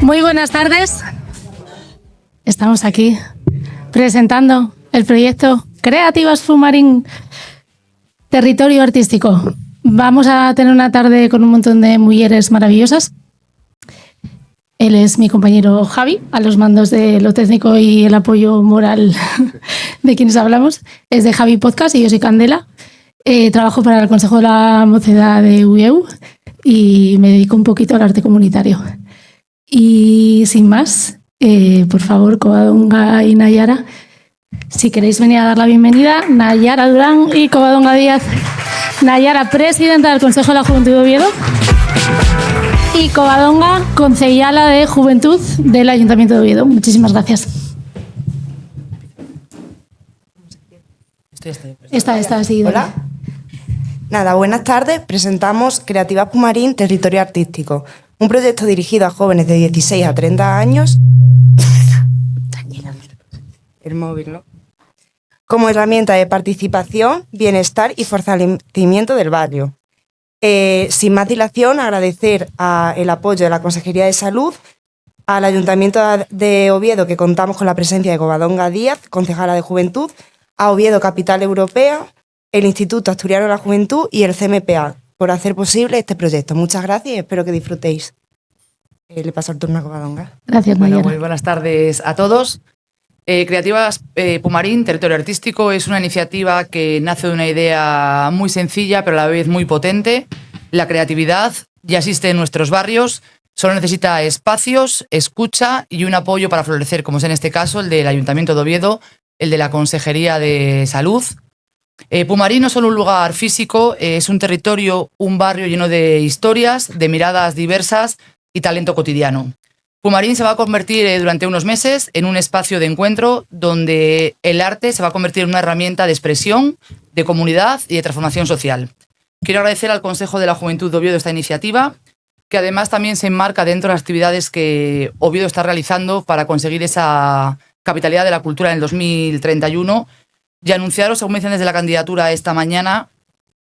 Muy buenas tardes. Estamos aquí presentando el proyecto Creativas Pumarín Territorio Artístico. Vamos a tener una tarde con un montón de mujeres maravillosas. Él es mi compañero Javi, a los mandos de lo técnico y el apoyo moral de quienes hablamos. Es de Javi Podcast y yo soy Candela. Trabajo para el Consejo de la Mocedad de UIEU y me dedico un poquito al arte comunitario. Y sin más, por favor, Covadonga y Nayara, si queréis venir a dar la bienvenida, Nayara Durán y Covadonga Díaz. Nayara, presidenta del Consejo de la Juventud de Oviedo, y Covadonga, concejala de Juventud del Ayuntamiento de Oviedo. Muchísimas gracias. Está así. Hola. Nada, buenas tardes. Presentamos Creativas Pumarín Territorio Artístico, un proyecto dirigido a jóvenes de 16 a 30 años. Tranquila. El móvil, ¿no? Como herramienta de participación, bienestar y fortalecimiento del barrio. Sin más dilación, agradecer el apoyo de la Consejería de Salud, al Ayuntamiento de Oviedo, que contamos con la presencia de Covadonga Díaz, concejala de Juventud, a Oviedo Capital Europea, el Instituto Asturiano de la Juventud y el CMPA, por hacer posible este proyecto. Muchas gracias y espero que disfrutéis. Le paso el turno a Covadonga. Gracias, Nayara. Muy buenas tardes a todos. Creativas Pumarín, Territorio Artístico, es una iniciativa que nace de una idea muy sencilla, pero a la vez muy potente. La creatividad ya existe en nuestros barrios, solo necesita espacios, escucha y un apoyo para florecer, como es en este caso el del Ayuntamiento de Oviedo, el de la Consejería de Salud. Pumarín no es solo un lugar físico, es un territorio, un barrio lleno de historias, de miradas diversas y talento cotidiano. Pumarín se va a convertir durante unos meses en un espacio de encuentro donde el arte se va a convertir en una herramienta de expresión, de comunidad y de transformación social. Quiero agradecer al Consejo de la Juventud de Oviedo esta iniciativa, que además también se enmarca dentro de las actividades que Oviedo está realizando para conseguir esa capitalidad de la cultura en el 2031 y anunciaros, según me dicen desde la candidatura esta mañana,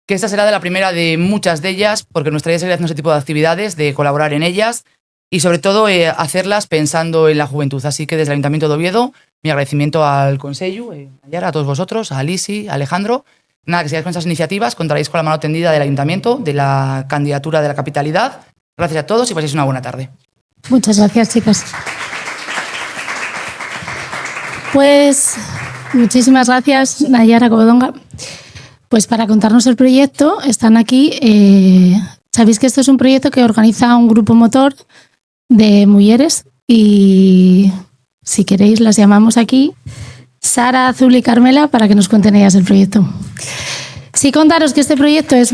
que esta será de la primera de muchas de ellas, porque nuestra idea es seguir haciendo ese tipo de actividades, de colaborar en ellas y sobre todo hacerlas pensando en la juventud. Así que desde el Ayuntamiento de Oviedo, mi agradecimiento al Consejo, a todos vosotros, a Alisi, a Alejandro. Nada, que sigáis con esas iniciativas, contaréis con la mano tendida del Ayuntamiento, de la candidatura de la capitalidad. Gracias a todos y paséis una buena tarde. Muchas gracias, chicas. Pues muchísimas gracias, Nayara, Covadonga. Pues para contarnos el proyecto están aquí. Sabéis que esto es un proyecto que organiza un grupo motor de mujeres y si queréis las llamamos aquí Sara, Azul y Carmela para que nos cuenten ellas el proyecto. Sí, contaros que este proyecto es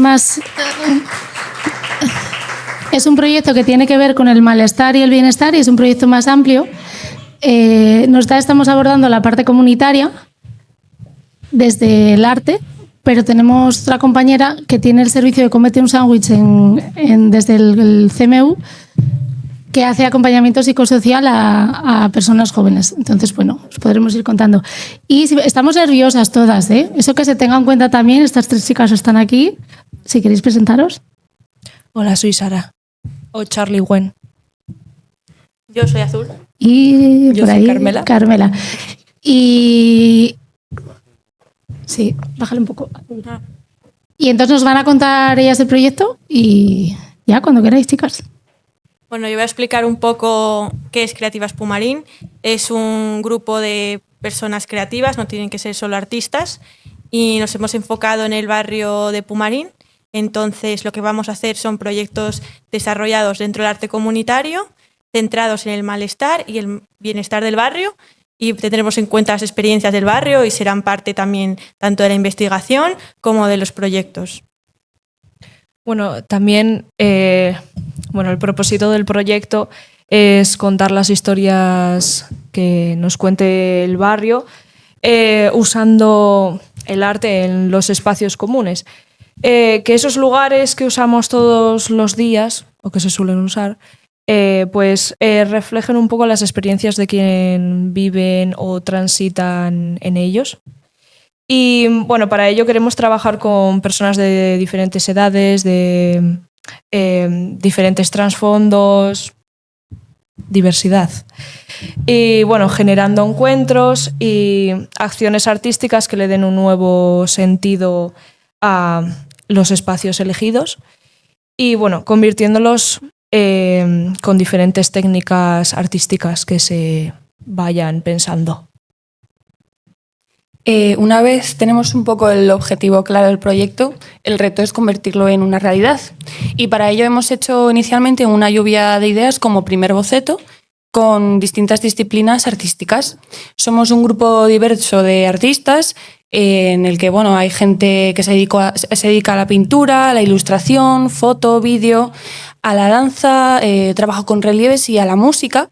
un proyecto que tiene que ver con el malestar y el bienestar y es un proyecto más amplio. Estamos abordando la parte comunitaria desde el arte, pero tenemos otra compañera que tiene el servicio de Cómete un sándwich desde el CMU, que hace acompañamiento psicosocial a personas jóvenes. Entonces, bueno, os podremos ir contando. Y estamos nerviosas todas, ¿eh? Eso que se tenga en cuenta también, estas tres chicas están aquí. Si queréis presentaros. Hola, soy Sara. O Charlie Wen. Yo soy Azul. Y yo por ahí, soy Carmela. Y... Sí, bájale un poco. Y entonces nos van a contar ellas el proyecto y ya, cuando queráis, chicas. Bueno, yo voy a explicar un poco qué es Creativas Pumarín. Es un grupo de personas creativas, no tienen que ser solo artistas, y nos hemos enfocado en el barrio de Pumarín. Entonces, lo que vamos a hacer son proyectos desarrollados dentro del arte comunitario, centrados en el malestar y el bienestar del barrio, y tendremos en cuenta las experiencias del barrio y serán parte también tanto de la investigación como de los proyectos. Bueno, también el propósito del proyecto es contar las historias que nos cuente el barrio usando el arte en los espacios comunes. Que esos lugares que usamos todos los días, o que se suelen usar, reflejen un poco las experiencias de quien viven o transitan en ellos. Y bueno, para ello queremos trabajar con personas de diferentes edades, de diferentes trasfondos, diversidad. Y bueno, generando encuentros y acciones artísticas que le den un nuevo sentido a los espacios elegidos y bueno, convirtiéndolos con diferentes técnicas artísticas que se vayan pensando. Una vez tenemos un poco el objetivo claro del proyecto, el reto es convertirlo en una realidad. Y para ello hemos hecho inicialmente una lluvia de ideas como primer boceto con distintas disciplinas artísticas. Somos un grupo diverso de artistas en el que bueno, hay gente que se dedica a la pintura, a la ilustración, foto, vídeo, a la danza, trabajo con relieves y a la música.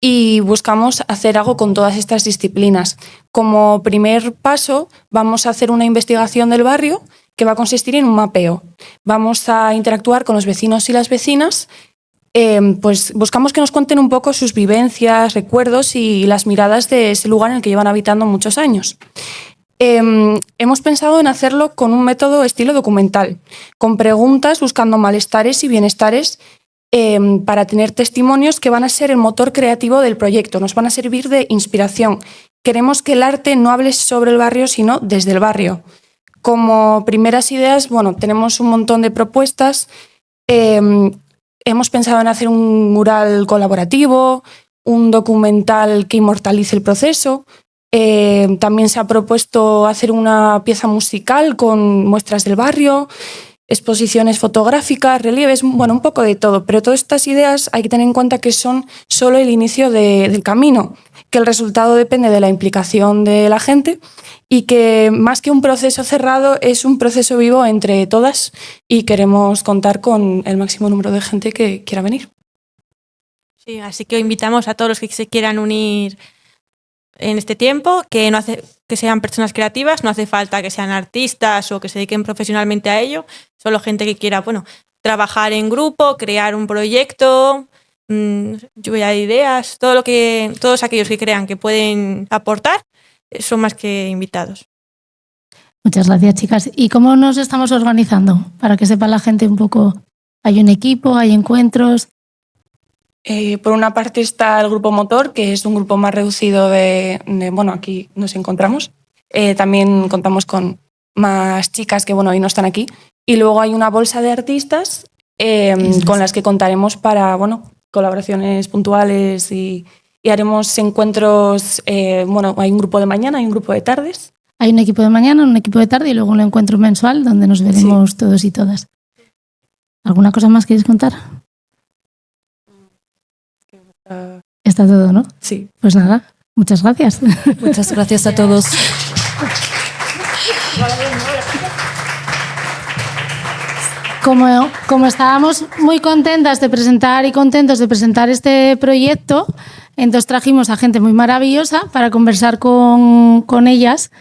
Y buscamos hacer algo con todas estas disciplinas. Como primer paso, vamos a hacer una investigación del barrio que va a consistir en un mapeo. Vamos a interactuar con los vecinos y las vecinas. Pues buscamos que nos cuenten un poco sus vivencias, recuerdos y las miradas de ese lugar en el que llevan habitando muchos años. Hemos pensado en hacerlo con un método estilo documental, con preguntas buscando malestares y bienestares para tener testimonios que van a ser el motor creativo del proyecto, nos van a servir de inspiración. Queremos que el arte no hable sobre el barrio, sino desde el barrio. Como primeras ideas, bueno, tenemos un montón de propuestas. Hemos pensado en hacer un mural colaborativo, un documental que inmortalice el proceso. También se ha propuesto hacer una pieza musical con muestras del barrio, exposiciones fotográficas, relieves, bueno, un poco de todo. Pero todas estas ideas hay que tener en cuenta que son solo el inicio del camino, que el resultado depende de la implicación de la gente y que más que un proceso cerrado es un proceso vivo entre todas y queremos contar con el máximo número de gente que quiera venir. Sí, así que invitamos a todos los que se quieran unir en este tiempo, que no hace que sean personas creativas, no hace falta que sean artistas o que se dediquen profesionalmente a ello, solo gente que quiera, bueno, trabajar en grupo, crear un proyecto, lluvia de ideas, todos aquellos que crean que pueden aportar son más que invitados. Muchas gracias, chicas. ¿Y cómo nos estamos organizando? Para que sepa la gente un poco, ¿hay un equipo, hay encuentros? Por una parte está el grupo motor, que es un grupo más reducido bueno, aquí nos encontramos. También contamos con más chicas que, bueno, hoy no están aquí. Y luego hay una bolsa de artistas con las que contaremos para, bueno, colaboraciones puntuales y haremos encuentros, bueno, hay un grupo de mañana, hay un grupo de tardes. Hay un equipo de mañana, un equipo de tarde y luego un encuentro mensual donde nos veremos todos y todas. ¿Alguna cosa más queréis contar? Está todo, ¿no? Sí. Pues nada, muchas gracias. Muchas gracias a todos. Como estábamos muy contentas de presentar y contentos de presentar este proyecto, entonces trajimos a gente muy maravillosa para conversar con ellas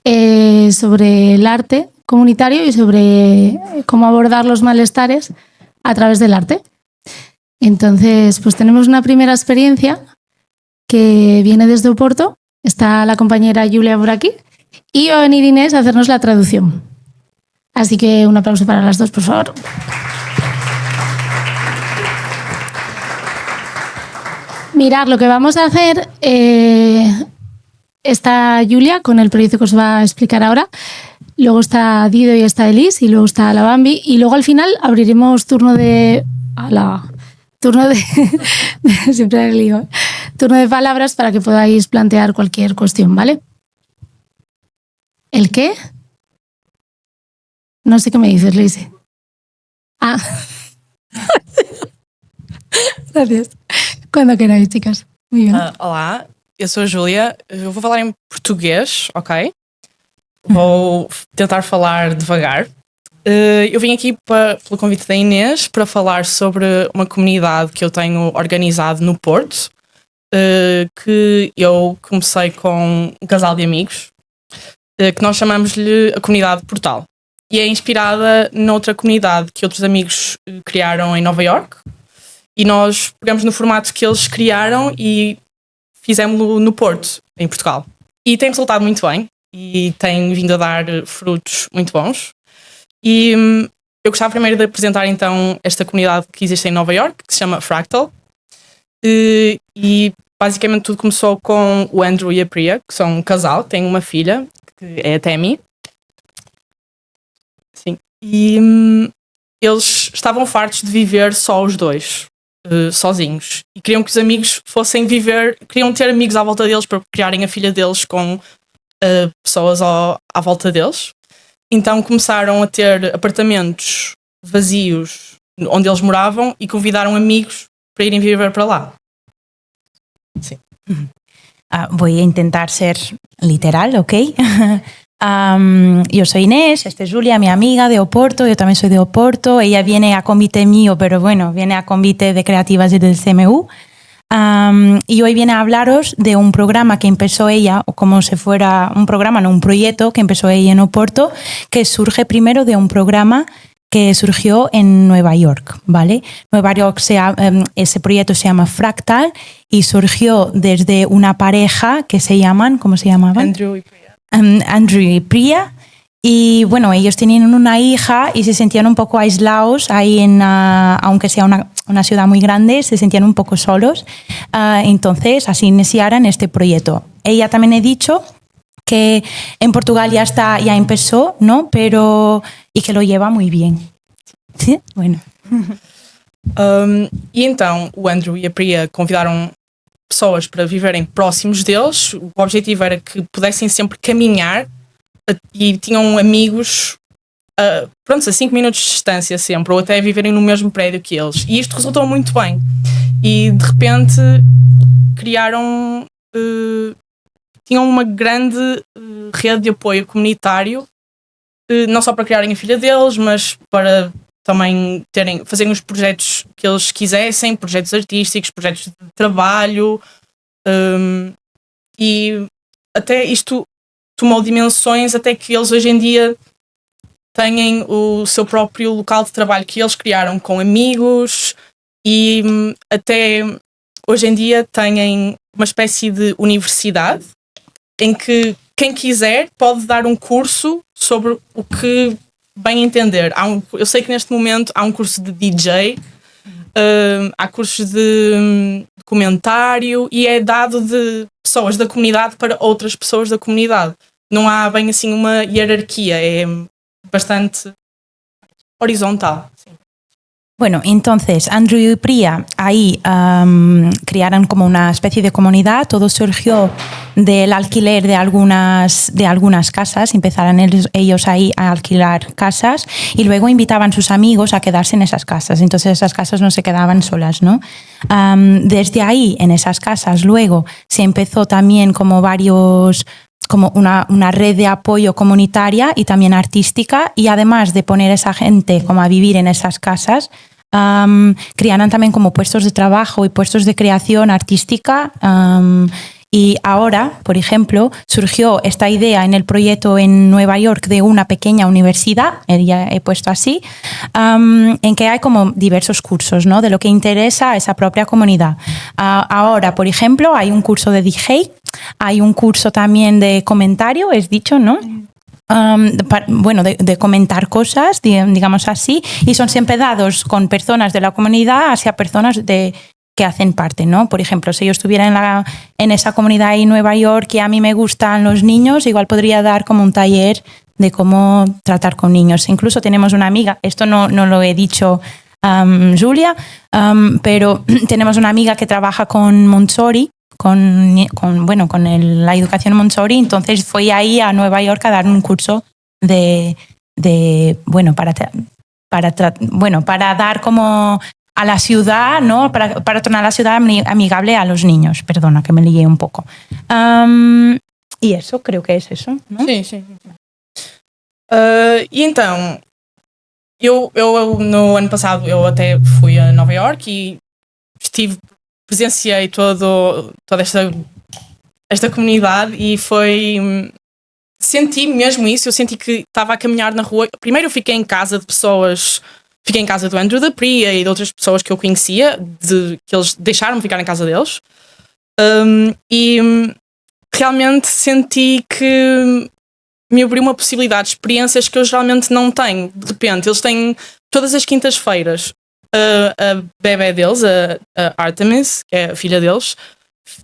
sobre el arte comunitario y sobre cómo abordar los malestares a través del arte. Entonces, pues tenemos una primera experiencia que viene desde Oporto. Está la compañera Julia por aquí y va a venir Inés a hacernos la traducción. Así que un aplauso para las dos, por favor. Mirad, lo que vamos a hacer, está Julia con el proyecto que os va a explicar ahora. Luego está Dido y está Elis y luego está la Bambi. Y luego al final abriremos turno de siempre el lío, turno de palabras para que podáis plantear cualquier cuestión, ¿vale? ¿El qué? No sé qué me dices, Lise. Ah. Gracias. Cuando queráis, chicas. Muy bien. Olá, eu sou a Júlia. Eu vou falar em português, ok? Vou tentar falar devagar. Eu vim aqui pelo convite da Inês para falar sobre uma comunidade que eu tenho organizado no Porto, que eu comecei com um casal de amigos, que nós chamamos-lhe a Comunidade Portal. E é inspirada noutra comunidade que outros amigos criaram em Nova Iorque. E nós pegamos no formato que eles criaram e fizemos-lo no Porto, em Portugal. E tem resultado muito bem e tem vindo a dar frutos muito bons. E eu gostava primeiro de apresentar então esta comunidade que existe em Nova Iorque, que se chama Fractal. e basicamente tudo começou com o Andrew e a Priya, que são um casal, têm uma filha, que é a Tammy. Sim. E eles estavam fartos de viver só os dois, sozinhos. E queriam que os amigos fossem viver, queriam ter amigos à volta deles para criarem a filha deles com pessoas à volta deles. Então começaram a ter apartamentos vazios onde eles moravam e convidaram amigos para irem viver para lá. Sí. Voy a intentar ser literal, ¿ok? Yo soy Inés, esta es Julia, mi amiga de Oporto, yo también soy de Oporto. Ella viene a convite mío, pero bueno, viene a convite de creativas y del CMU. Y hoy viene a hablaros de un programa que empezó ella, o como si fuera un programa, no un proyecto que empezó ella en Oporto, que surge primero de un programa que surgió en Nueva York, ¿vale? Nueva York, ese proyecto se llama Fractal y surgió desde una pareja que se llaman, ¿cómo se llamaban? Andrew y Priya. Y bueno, ellos tenían una hija y se sentían un poco aislados ahí aunque sea una ciudad muy grande, se sentían un poco solos. Entonces, así iniciaron este proyecto. Ella también he dicho que en Portugal ya empezó, ¿no? Pero e que lo lleva muy bien. Sí, bueno. E então o Andrew e a Priya convidaram pessoas para viverem próximos deles. O objetivo era que pudessem sempre caminhar e tinham amigos a 5 minutos de distância sempre, ou até viverem no mesmo prédio que eles. E isto resultou muito bem. E de repente criaram... tinham uma grande rede de apoio comunitário, não só para criarem a filha deles, mas para também fazerem os projetos que eles quisessem, projetos artísticos, projetos de trabalho, e até isto tomou dimensões até que eles hoje em dia têm o seu próprio local de trabalho que eles criaram com amigos e até hoje em dia têm uma espécie de universidade em que quem quiser pode dar um curso sobre o que bem entender. Eu sei que neste momento há um curso de DJ, há cursos de comentário e é dado de pessoas da comunidade para outras pessoas da comunidade. Não há bem assim uma hierarquia, é bastante horizontal. Bueno, entonces Andrew y Priya ahí crearon como una especie de comunidad. Todo surgió del alquiler de algunas casas. Empezaron ellos ahí a alquilar casas y luego invitaban a sus amigos a quedarse en esas casas. Entonces esas casas no se quedaban solas, ¿no? Desde ahí, en esas casas, luego se empezó también como una red de apoyo comunitaria y también artística, y además de poner a esa gente como a vivir en esas casas, crearon también como puestos de trabajo y puestos de creación artística. Y ahora, por ejemplo, surgió esta idea en el proyecto en Nueva York de una pequeña universidad, ya he puesto así, en que hay como diversos cursos, ¿no? De lo que interesa a esa propia comunidad. Ahora, por ejemplo, hay un curso de DJ, hay un curso también de comentario, es dicho, ¿no? De comentar cosas, digamos así, y son siempre dados con personas de la comunidad hacia personas que hacen parte, ¿no? Por ejemplo, si yo estuviera en esa comunidad en Nueva York y a mí me gustan los niños, igual podría dar como un taller de cómo tratar con niños. Incluso tenemos una amiga, esto no lo he dicho Julia, pero tenemos una amiga que trabaja con Montessori, con la educación Montessori. Entonces fui ahí a Nueva York a dar un curso para dar como a la ciudad, ¿no? Para tornar la ciudad amigable a los niños. Perdona, que me lié un pouco. E eso, creo que é eso, não? Sim. E então, eu no ano passado eu até fui a Nova York e presenciei toda esta comunidade e senti mesmo isso. Eu senti que estava a caminhar na rua. Primeiro eu fiquei em casa de pessoas, fiquei em casa do Andrew, da Priya e de outras pessoas que eu conhecia, que eles deixaram-me ficar em casa deles, e realmente senti que me abriu uma possibilidade de experiências que eu geralmente não tenho. De repente, eles têm todas as quintas-feiras a bebé deles, a Artemis, que é a filha deles,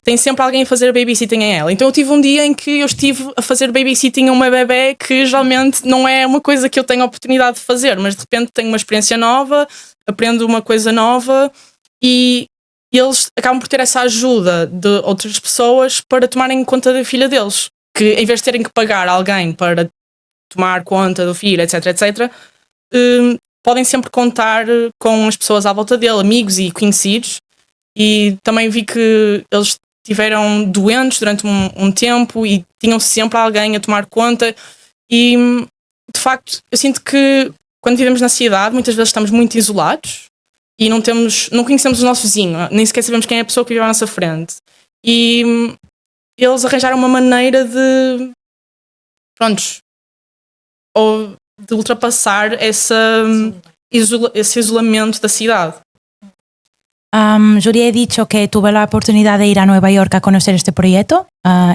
tem sempre alguém a fazer babysitting a ela. Então eu tive um dia em que eu estive a fazer babysitting a uma bebé que geralmente não é uma coisa que eu tenho a oportunidade de fazer, mas de repente tenho uma experiência nova, aprendo uma coisa nova e eles acabam por ter essa ajuda de outras pessoas para tomarem conta da filha deles. Que em vez de terem que pagar alguém para tomar conta do filho, etc, etc, podem sempre contar com as pessoas à volta dele, amigos e conhecidos. E também vi que eles estiveram doentes durante um tempo e tinham sempre alguém a tomar conta. E, de facto, eu sinto que quando vivemos na cidade, muitas vezes estamos muito isolados e não conhecemos o nosso vizinho, nem sequer sabemos quem é a pessoa que vive à nossa frente. E eles arranjaram uma maneira de, ou de ultrapassar ese isolamento da ciudad. Julia, he dicho que tuve la oportunidad de ir a Nueva York a conocer este proyecto,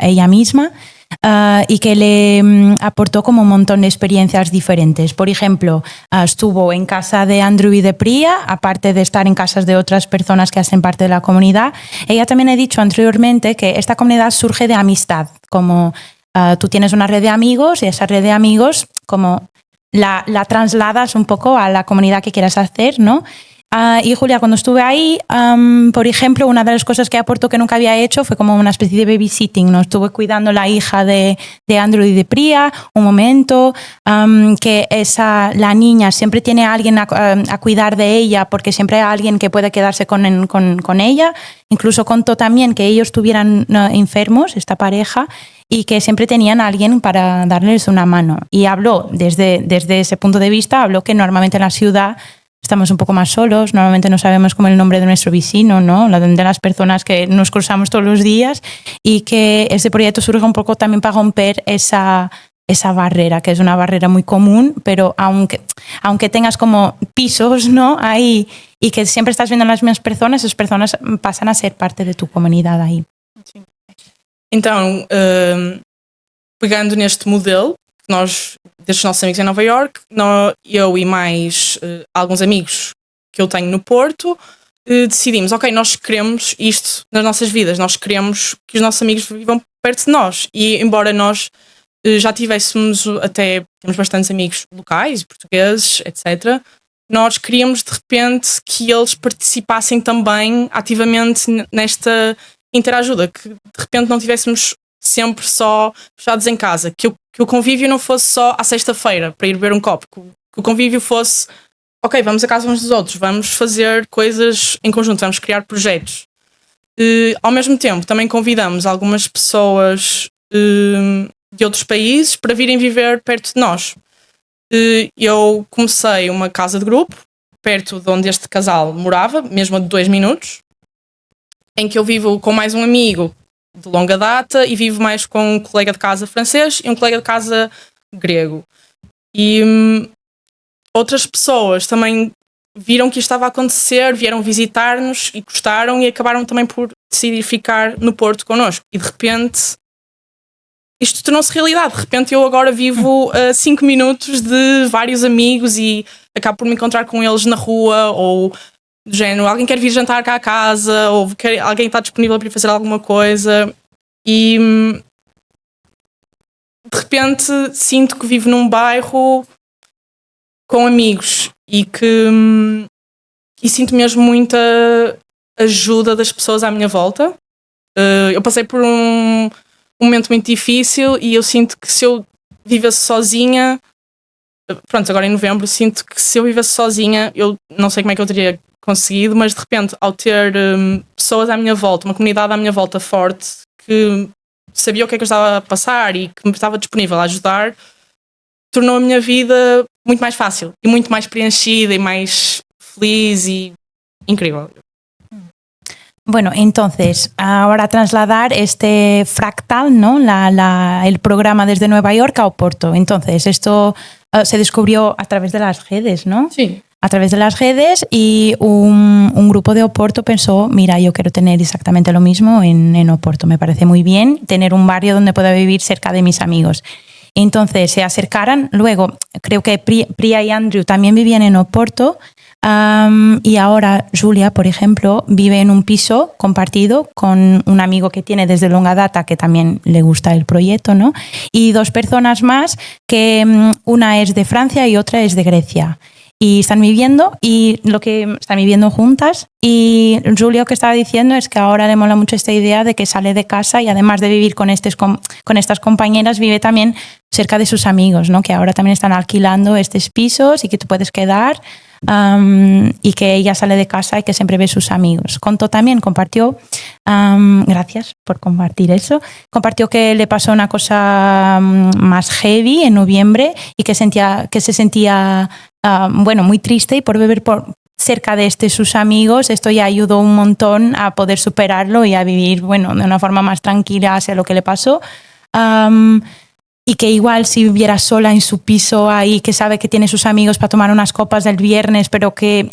ella misma, y que le aportó como un montón de experiencias diferentes. Por ejemplo, estuvo en casa de Andrew y de Priya, aparte de estar en casas de otras personas que hacen parte de la comunidad. Ella también ha dicho anteriormente que esta comunidad surge de amistad, como tú tienes una red de amigos y esa red de amigos como la trasladas un poco a la comunidad que quieras hacer, ¿no? Y Julia, cuando estuve ahí, por ejemplo, una de las cosas que aportó que nunca había hecho fue como una especie de babysitting, ¿no? Estuve cuidando la hija de Andrew y de Priya un momento, que la niña siempre tiene a alguien a cuidar de ella porque siempre hay alguien que puede quedarse con ella. Incluso contó también que ellos estuvieran enfermos, esta pareja, y que siempre tenían a alguien para darles una mano. Y habló, desde ese punto de vista, habló que normalmente en la ciudad estamos un poco más solos, normalmente no sabemos como el nombre de nuestro vecino, ¿no? De las personas que nos cruzamos todos los días, y que este proyecto surge un poco también para romper esa barrera, que es una barrera muy común, pero aunque tengas como pisos, ¿no? Ahí, y que siempre estás viendo a las mismas personas, esas personas pasan a ser parte de tu comunidad ahí. Então, pegando neste modelo, nós, destes nossos amigos em Nova York, eu e mais alguns amigos que eu tenho no Porto, decidimos, ok, nós queremos isto nas nossas vidas, nós queremos que os nossos amigos vivam perto de nós. E embora nós já tivéssemos, temos bastantes amigos locais, portugueses, etc., nós queríamos de repente que eles participassem também ativamente nesta interajuda, que de repente não tivéssemos sempre só fechados em casa, que o convívio não fosse só à sexta-feira para ir beber um copo, que o convívio fosse, ok, vamos a casa uns dos outros, vamos fazer coisas em conjunto, vamos criar projetos. Ao mesmo tempo, também convidamos algumas pessoas de outros países para virem viver perto de nós. Eu comecei uma casa de grupo perto de onde este casal morava, mesmo a 2 minutos, em que eu vivo com mais um amigo de longa data e vivo mais com um colega de casa francês e um colega de casa grego. E outras pessoas também viram que isto estava a acontecer, vieram visitar-nos e gostaram e acabaram também por decidir ficar no Porto connosco. E de repente isto tornou-se realidade. De repente eu agora vivo a 5 minutos de vários amigos e acabo por me encontrar com eles na rua, ou do género, alguém quer vir jantar cá à casa, ou alguém está disponível para ir fazer alguma coisa. E de repente sinto que vivo num bairro com amigos e sinto mesmo muita ajuda das pessoas à minha volta. Eu passei por um momento muito difícil e eu sinto que se eu vivesse sozinha, pronto, agora em novembro, sinto que se eu vivesse sozinha, eu não sei como é que eu teria conseguido, mas de repente, ao ter pessoas à minha volta, uma comunidade à minha volta forte, que sabia o que é que eu estava a passar e que me estava disponível a ajudar, tornou a minha vida muito mais fácil e muito mais preenchida y más feliz y increíble. Bueno, entonces, ahora trasladar este fractal, ¿no? El programa desde Nueva York a Oporto. Entonces, esto se descubrió a través de las redes, ¿no? Sí. A través de las redes, y un grupo de Oporto pensó, mira, yo quiero tener exactamente lo mismo en Oporto. Me parece muy bien tener un barrio donde pueda vivir cerca de mis amigos. Entonces se acercaran. Luego, creo que Priya y Andrew también vivían en Oporto, Y ahora Julia, por ejemplo, vive en un piso compartido con un amigo que tiene desde longa data que también le gusta el proyecto, ¿no? Y 2 personas más, que una es de Francia y otra es de Grecia. Y están viviendo juntas, y Julia lo que estaba diciendo es que ahora le mola mucho esta idea de que sale de casa y además de vivir con estas compañeras, vive también cerca de sus amigos, ¿no? Que ahora también están alquilando estos pisos y que tú puedes quedar, y que ella sale de casa y que siempre ve sus amigos. Compartió, gracias por compartir eso, compartió que le pasó una cosa más heavy en noviembre y que se sentía muy triste, y por vivir cerca de sus amigos, esto ya ayudó un montón a poder superarlo y a vivir, de una forma más tranquila hacia lo que le pasó. Y que igual si viviera sola en su piso ahí, que sabe que tiene sus amigos para tomar unas copas el viernes, pero que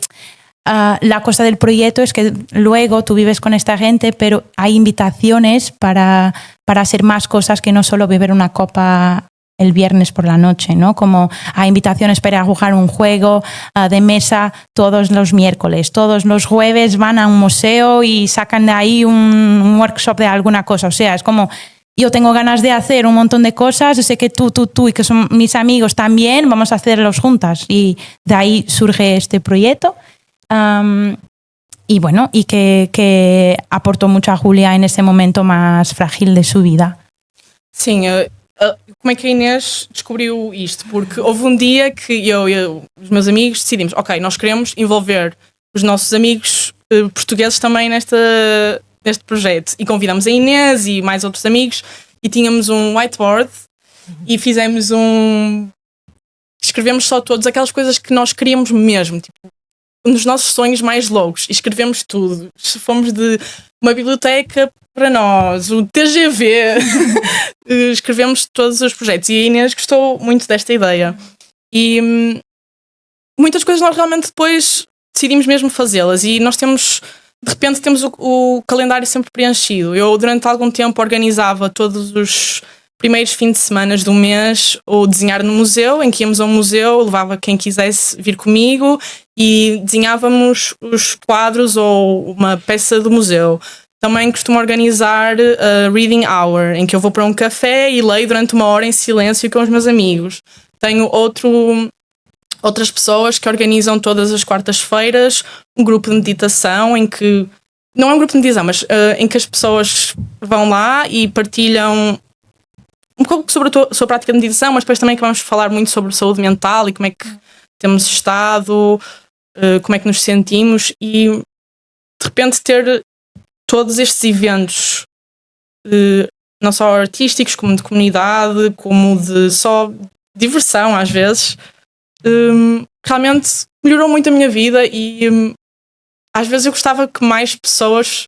la cosa del proyecto es que luego tú vives con esta gente, pero hay invitaciones para hacer más cosas que no solo beber una copa el viernes por la noche, ¿no? Como hay invitaciones para jugar un juego de mesa todos los miércoles, todos los jueves van a un museo y sacan de ahí un workshop de alguna cosa. O sea, es como, yo tengo ganas de hacer un montón de cosas, yo sé que tú y que son mis amigos también, vamos a hacerlos juntas. Y de ahí surge este proyecto. Y que aportó mucho a Julia en ese momento más frágil de su vida. Sim, como é que a Inês descobriu isto? Porque houve um dia que eu e os meus amigos decidimos, ok, nós queremos envolver os nossos amigos portugueses também neste projeto. E convidamos a Inês e mais outros amigos e tínhamos um whiteboard e fizemos escrevemos só todas aquelas coisas que nós queríamos mesmo, tipo, nos nossos sonhos mais loucos, e escrevemos tudo. Fomos de uma biblioteca para nós, o TGV, escrevemos todos os projetos, e a Inês gostou muito desta ideia. E muitas coisas nós realmente depois decidimos mesmo fazê-las, e nós de repente temos o calendário sempre preenchido. Eu durante algum tempo organizava todos os primeiros fins de semana do mês o desenhar no museu, em que íamos a um museu, levava quem quisesse vir comigo e desenhávamos os quadros ou uma peça do museu. Também costumo organizar a Reading Hour, em que eu vou para um café e leio durante 1 hora em silêncio com os meus amigos. Tenho outras pessoas que organizam todas as quartas-feiras um grupo de meditação, em que não é um grupo de meditação, mas em que as pessoas vão lá e partilham um pouco sobre a prática de meditação, mas depois também que vamos falar muito sobre saúde mental e como é que temos estado, como é que nos sentimos, e de repente ter todos estes eventos, não só artísticos, como de comunidade, como de só diversão às vezes, realmente melhorou muito a minha vida, e às vezes eu gostava que mais pessoas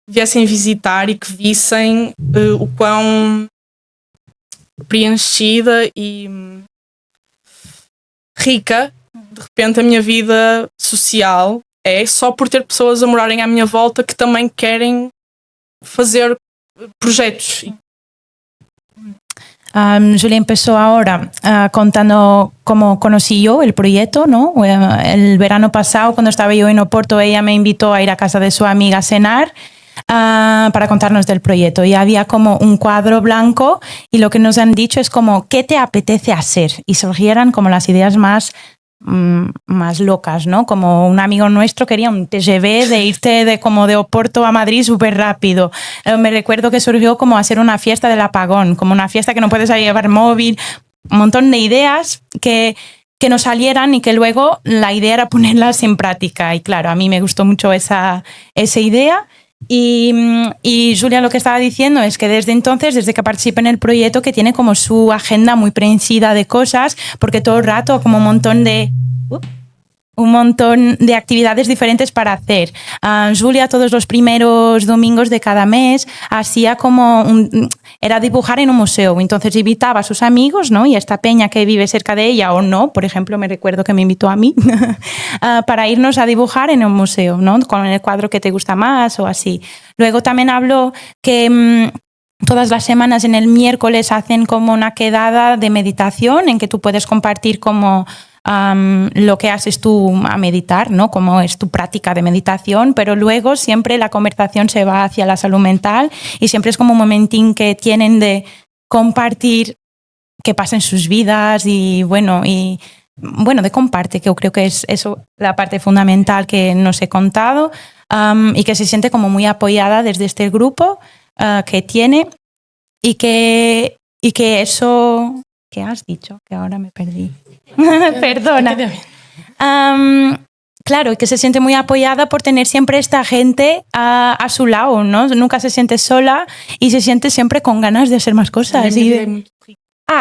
viessem visitar e que vissem o quão preenchida e rica de repente a minha vida social é, só por ter pessoas a morarem à minha volta que também querem fazer projetos. Julia empezó ahora contando cómo conocí yo el proyecto, ¿no? El verano pasado, cuando estaba yo en Oporto, ella me invitó a ir a casa de su amiga a cenar para contarnos del proyecto. Y había como un cuadro blanco y lo que nos han dicho es como, ¿qué te apetece hacer? Y surgieran como las ideas más locas, ¿no? Como un amigo nuestro quería un TGV de irte como de Oporto a Madrid súper rápido. Me recuerdo que surgió como hacer una fiesta del apagón, como una fiesta que no puedes llevar móvil, un montón de ideas que nos salieran y que luego la idea era ponerlas en práctica. Y claro, a mí me gustó mucho esa idea. Y Julia lo que estaba diciendo es que desde entonces, desde que participa en el proyecto, que tiene como su agenda muy preenchida de cosas, porque todo el rato como un montón de actividades diferentes para hacer. Julia todos los primeros domingos de cada mes hacía como era dibujar en un museo, entonces invitaba a sus amigos, ¿no? Y a esta peña que vive cerca de ella o no, por ejemplo, me recuerdo que me invitó a mí para irnos a dibujar en un museo, ¿no? Con el cuadro que te gusta más o así. Luego también habló que todas las semanas en el miércoles hacen como una quedada de meditación en que tú puedes compartir como lo que haces tú a meditar, ¿no? Cómo es tu práctica de meditación, pero luego siempre la conversación se va hacia la salud mental y siempre es como un momentín que tienen de compartir qué pasa en sus vidas y de comparte, que yo creo que es eso la parte fundamental que nos he contado, y que se siente como muy apoyada desde este grupo que tiene y que eso... ¿Qué has dicho? Que ahora me perdí. Perdona. Claro, que se siente muy apoyada por tener siempre esta gente a su lado, ¿no? Nunca se siente sola y se siente siempre con ganas de hacer más cosas.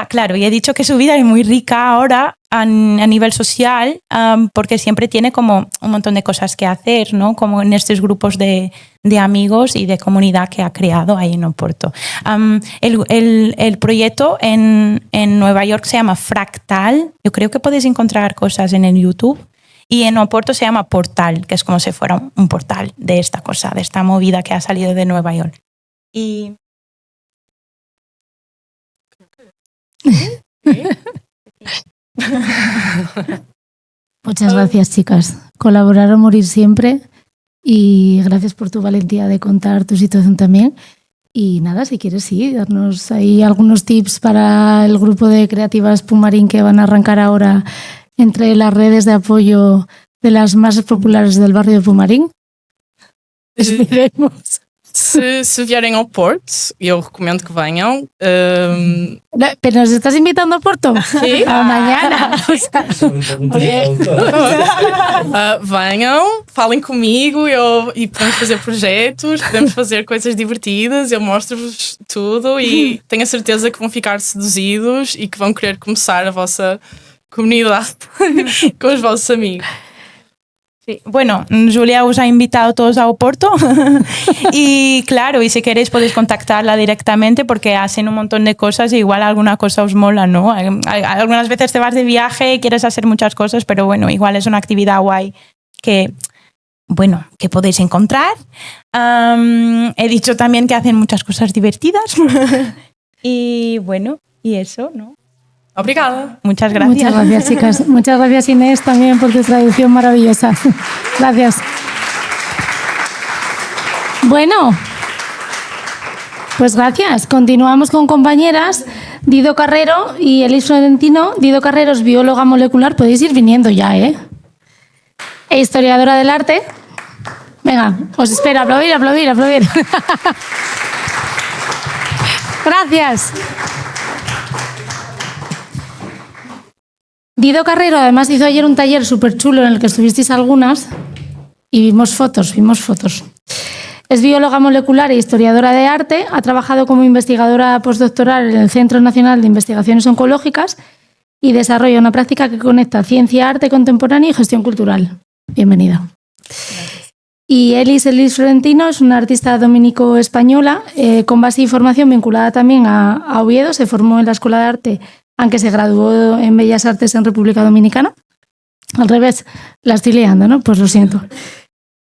Claro, y he dicho que su vida es muy rica ahora a nivel social, porque siempre tiene como un montón de cosas que hacer, ¿no? Como en estos grupos de amigos y de comunidad que ha creado ahí en Oporto. El proyecto en Nueva York se llama Fractal. Yo creo que podéis encontrar cosas en el YouTube. Y en Oporto se llama Portal, que es como si fuera un portal de esta cosa, de esta movida que ha salido de Nueva York. Y... Muchas gracias, chicas. Colaborar o morir siempre. Y gracias por tu valentía de contar tu situación también. Y nada, si quieres, sí, darnos ahí algunos tips para el grupo de creativas Pumarín que van a arrancar ahora entre las redes de apoyo de las más populares del barrio de Pumarín. Esperemos. Se vierem ao Porto, eu recomendo que venham. Pero nos estás invitando a Porto. Sí. Mañana. Venham, falem comigo e podemos fazer projetos, podemos fazer coisas divertidas, eu mostro-vos tudo e tenho a certeza que vão ficar seduzidos e que vão querer começar a vossa comunidade con os vossos amigos. Sí. Bueno, Julia os ha invitado todos a Oporto y claro, y si queréis podéis contactarla directamente porque hacen un montón de cosas y igual alguna cosa os mola, ¿no? Algunas veces te vas de viaje y quieres hacer muchas cosas, pero bueno, igual es una actividad guay que podéis encontrar. He dicho también que hacen muchas cosas divertidas y bueno, y eso, ¿no? Obrigada. Muchas gracias. Muchas gracias, chicas. Muchas gracias, Inés, también por tu traducción maravillosa. Gracias. Bueno, pues gracias. Continuamos con compañeras. Dido Carrero y Elis Florentino. Dido Carrero es bióloga molecular. Podéis ir viniendo ya, ¿eh? E historiadora del arte. Venga, os espero. Aplaudir. Gracias. Dido Carrero además hizo ayer un taller súper chulo en el que estuvisteis algunas y vimos fotos. Es bióloga molecular e historiadora de arte, ha trabajado como investigadora postdoctoral en el Centro Nacional de Investigaciones Oncológicas y desarrolla una práctica que conecta ciencia, arte contemporáneo y gestión cultural. Bienvenida. Gracias. Y Elis Florentino es una artista dominico-española con base y formación vinculada también a Oviedo, se formó en la Escuela de Arte, aunque se graduó en Bellas Artes en República Dominicana. Al revés, la estoy liando, ¿no? Pues lo siento.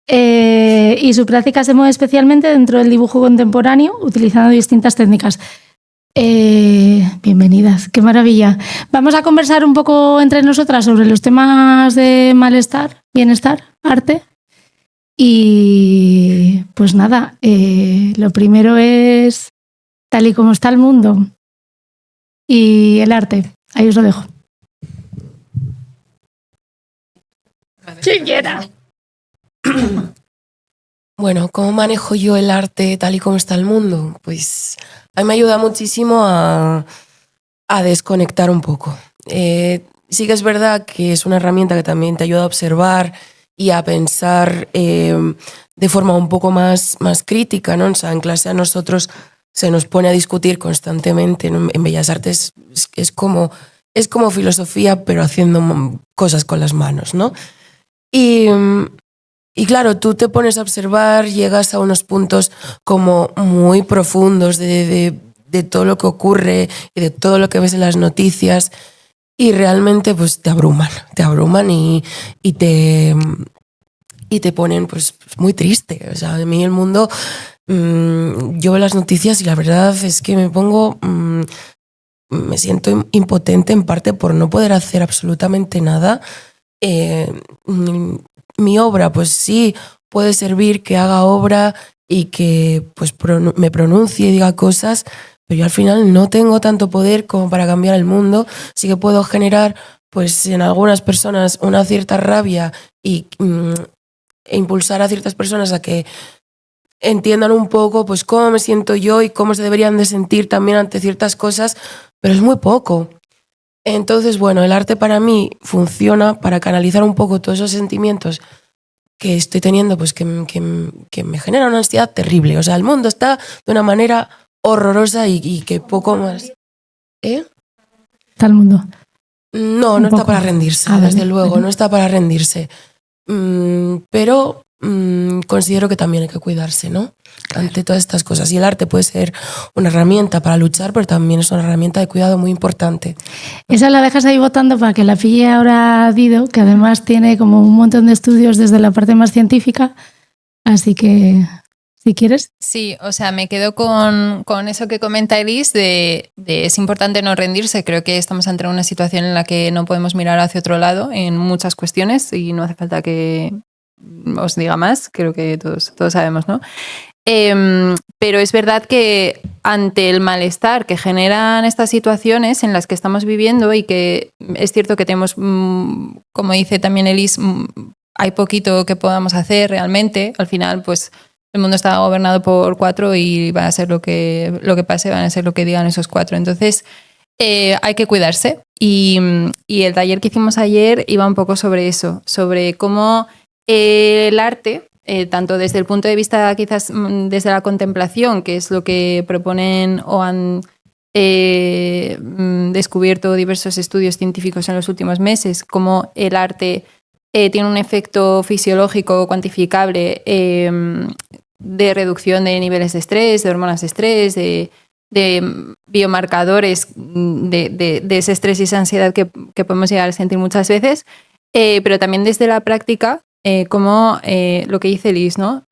Y su práctica se mueve especialmente dentro del dibujo contemporáneo, utilizando distintas técnicas. Bienvenidas, qué maravilla. Vamos a conversar un poco entre nosotras sobre los temas de malestar, bienestar, arte. Y pues nada, lo primero es tal y como está el mundo. Y el arte. Ahí os lo dejo. ¿Quién quiera? Bueno, ¿cómo manejo yo el arte tal y como está el mundo? Pues a mí me ayuda muchísimo a desconectar un poco. Sí que es verdad que es una herramienta que también te ayuda a observar y a pensar de forma un poco más crítica, ¿no? O sea, en clase a nosotros se nos pone a discutir constantemente, ¿no? En Bellas Artes es como filosofía, pero haciendo cosas con las manos, ¿no? Y claro, tú te pones a observar, llegas a unos puntos como muy profundos de todo lo que ocurre y de todo lo que ves en las noticias y realmente pues te abruman y te ponen pues muy triste. O sea, a mí el mundo... yo veo las noticias y la verdad es que me pongo me siento impotente en parte por no poder hacer absolutamente nada. Mi obra, pues sí, puede servir que haga obra y que pues me pronuncie y diga cosas, pero yo al final no tengo tanto poder como para cambiar el mundo. Sí que puedo generar pues en algunas personas una cierta rabia e impulsar a ciertas personas a que entiendan un poco pues cómo me siento yo y cómo se deberían de sentir también ante ciertas cosas, pero es muy poco. Entonces, bueno, el arte para mí funciona para canalizar un poco todos esos sentimientos que estoy teniendo, pues que me genera una ansiedad terrible. O sea, el mundo está de una manera horrorosa y que poco más... Está el mundo. No está para rendirse, desde luego, no está para rendirse. Pero considero que también hay que cuidarse, ¿no? Ante todas estas cosas. Y el arte puede ser una herramienta para luchar, pero también es una herramienta de cuidado muy importante. Esa la dejas ahí votando para que la pille ahora Dido, que además tiene como un montón de estudios desde la parte más científica. Así que, si quieres. Sí, o sea, me quedo con eso que comenta Elis de es importante no rendirse. Creo que estamos ante una situación en la que no podemos mirar hacia otro lado en muchas cuestiones y no hace falta que os diga más, creo que todos sabemos, ¿no? Pero es verdad que ante el malestar que generan estas situaciones en las que estamos viviendo y que es cierto que tenemos, como dice también Elis, hay poquito que podamos hacer realmente. Al final, pues el mundo está gobernado por 4 y va a ser lo que pase, van a ser lo que digan esos 4. Entonces, hay que cuidarse. Y el taller que hicimos ayer iba un poco sobre eso, sobre cómo el arte, tanto desde el punto de vista quizás desde la contemplación, que es lo que proponen o han descubierto diversos estudios científicos en los últimos meses, cómo el arte tiene un efecto fisiológico cuantificable de reducción de niveles de estrés, de hormonas de estrés, de biomarcadores de ese estrés y esa ansiedad que podemos llegar a sentir muchas veces, pero también desde la práctica, como lo que dice Liz, ¿no?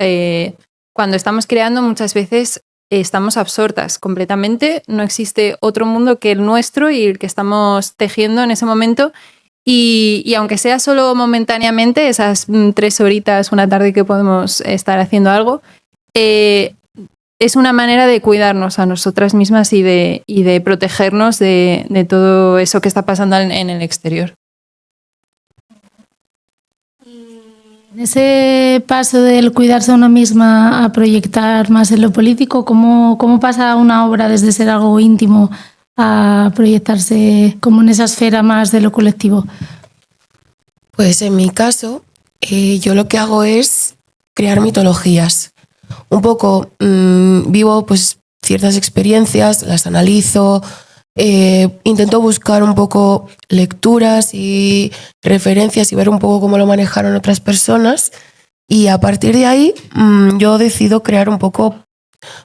Cuando estamos creando muchas veces estamos absortas completamente, no existe otro mundo que el nuestro y el que estamos tejiendo en ese momento. Y aunque sea solo momentáneamente, esas 3 horitas, una tarde que podemos estar haciendo algo, es una manera de cuidarnos a nosotras mismas y de protegernos de todo eso que está pasando en el exterior. En ese paso del cuidarse a uno misma a proyectar más en lo político, ¿cómo pasa una obra desde ser algo íntimo a proyectarse como en esa esfera más de lo colectivo? Pues en mi caso, yo lo que hago es crear mitologías. Un poco vivo pues ciertas experiencias, las analizo, intento buscar un poco lecturas y referencias y ver un poco cómo lo manejaron otras personas, y a partir de ahí yo decido crear un poco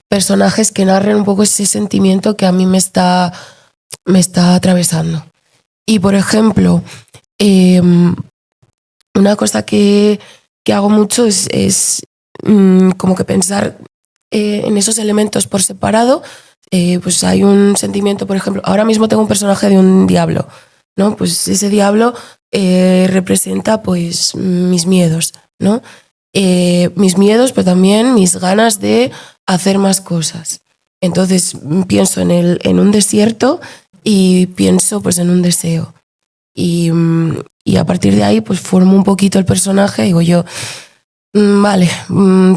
personajes que narren un poco ese sentimiento que a mí me está atravesando. Y por ejemplo, una cosa que hago mucho es como que pensar en esos elementos por separado. Pues hay un sentimiento, por ejemplo, ahora mismo tengo un personaje de un diablo, ¿no? Pues ese diablo representa pues mis miedos, ¿no? Mis miedos, pero también mis ganas de hacer más cosas. Entonces pienso en un desierto y pienso pues en un deseo. Y a partir de ahí pues formo un poquito el personaje y digo yo, vale,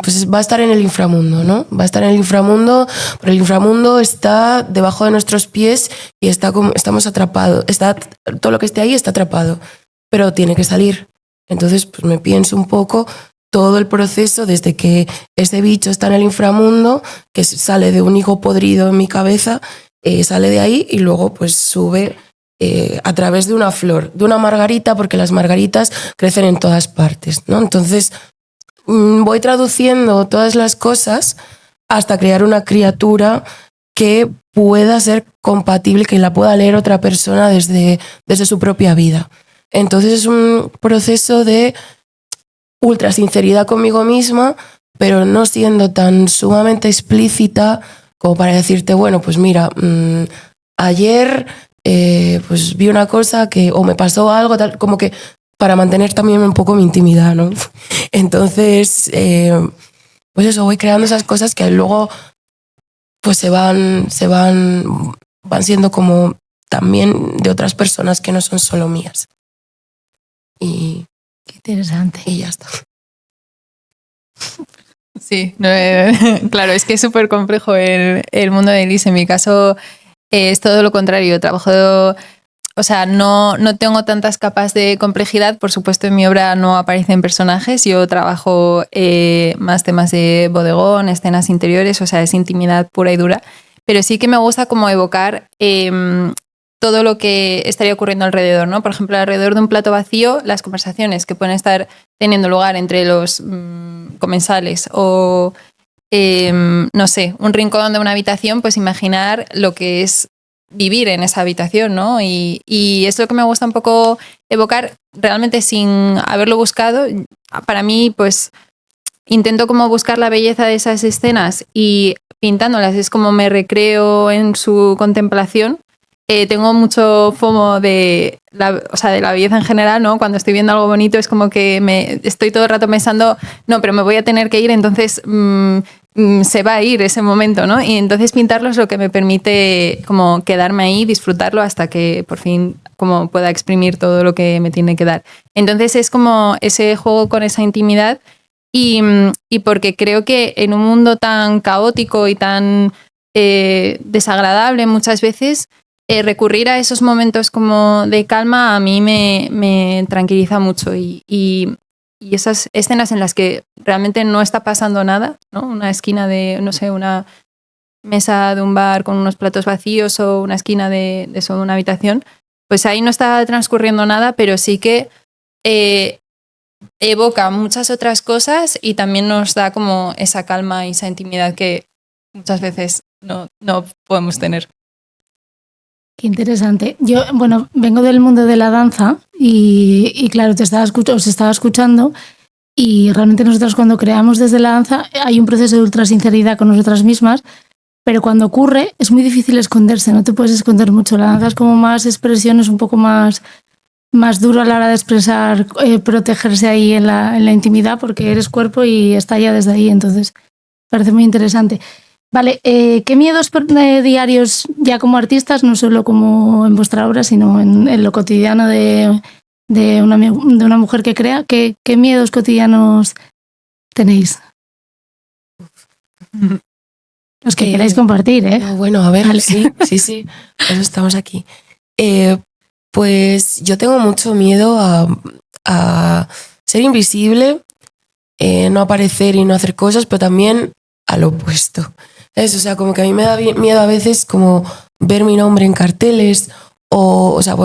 pues va a estar en el inframundo, ¿no? Va a estar en el inframundo, pero el inframundo está debajo de nuestros pies y estamos atrapados. Todo lo que esté ahí está atrapado, pero tiene que salir. Entonces pues me pienso un poco todo el proceso desde que ese bicho está en el inframundo, que sale de un higo podrido en mi cabeza, sale de ahí y luego pues sube a través de una flor, de una margarita, porque las margaritas crecen en todas partes, ¿no? Entonces voy traduciendo todas las cosas hasta crear una criatura que pueda ser compatible, que la pueda leer otra persona desde su propia vida. Entonces es un proceso de ultra sinceridad conmigo misma, pero no siendo tan sumamente explícita como para decirte, bueno, pues mira, ayer pues vi una cosa que o me pasó algo, tal, como que para mantener también un poco mi intimidad, ¿no? Entonces, pues eso, voy creando esas cosas que luego pues van siendo como también de otras personas que no son solo mías. Y qué interesante. Y ya está. Sí, claro, es que es súper complejo el mundo de Elise. En mi caso es todo lo contrario. O sea, no tengo tantas capas de complejidad. Por supuesto, en mi obra no aparecen personajes. Yo trabajo más temas de bodegón, escenas interiores, o sea, es intimidad pura y dura. Pero sí que me gusta como evocar todo lo que estaría ocurriendo alrededor, ¿no? Por ejemplo, alrededor de un plato vacío, las conversaciones que pueden estar teniendo lugar entre los comensales o, no sé, un rincón de una habitación, pues imaginar lo que es vivir en esa habitación, ¿no? Y es lo que me gusta un poco evocar, realmente sin haberlo buscado. Para mí, pues, intento como buscar la belleza de esas escenas y pintándolas es como me recreo en su contemplación. Tengo mucho FOMO de la belleza en general, ¿no? Cuando estoy viendo algo bonito es como que estoy todo el rato pensando, no, pero me voy a tener que ir, entonces se va a ir ese momento, ¿no? Y entonces pintarlo es lo que me permite como quedarme ahí, disfrutarlo hasta que por fin como pueda exprimir todo lo que me tiene que dar. Entonces es como ese juego con esa intimidad y porque creo que en un mundo tan caótico y tan desagradable muchas veces, recurrir a esos momentos como de calma a mí me tranquiliza mucho y esas escenas en las que realmente no está pasando nada, ¿no? Una esquina de, no sé, una mesa de un bar con unos platos vacíos o una esquina de una habitación, pues ahí no está transcurriendo nada, pero sí que evoca muchas otras cosas y también nos da como esa calma y esa intimidad que muchas veces no podemos tener. Qué interesante. Yo, bueno, vengo del mundo de la danza y claro, os estaba escuchando y realmente nosotros cuando creamos desde la danza hay un proceso de ultrasinceridad con nosotras mismas, pero cuando ocurre es muy difícil esconderse, no te puedes esconder mucho. La danza es como más expresión, es un poco más duro a la hora de expresar, protegerse ahí en la intimidad porque eres cuerpo y está ya desde ahí, entonces parece muy interesante. Vale, ¿qué miedos diarios ya como artistas, no solo como en vuestra obra, sino en lo cotidiano de una mujer que crea? ¿Qué miedos cotidianos tenéis? Los que queráis compartir, ¿eh? No, bueno, a ver, vale. Sí, eso estamos aquí. Pues yo tengo mucho miedo a ser invisible, no aparecer y no hacer cosas, pero también al opuesto. O sea, como que a mí me da miedo a veces como ver mi nombre en carteles o sea,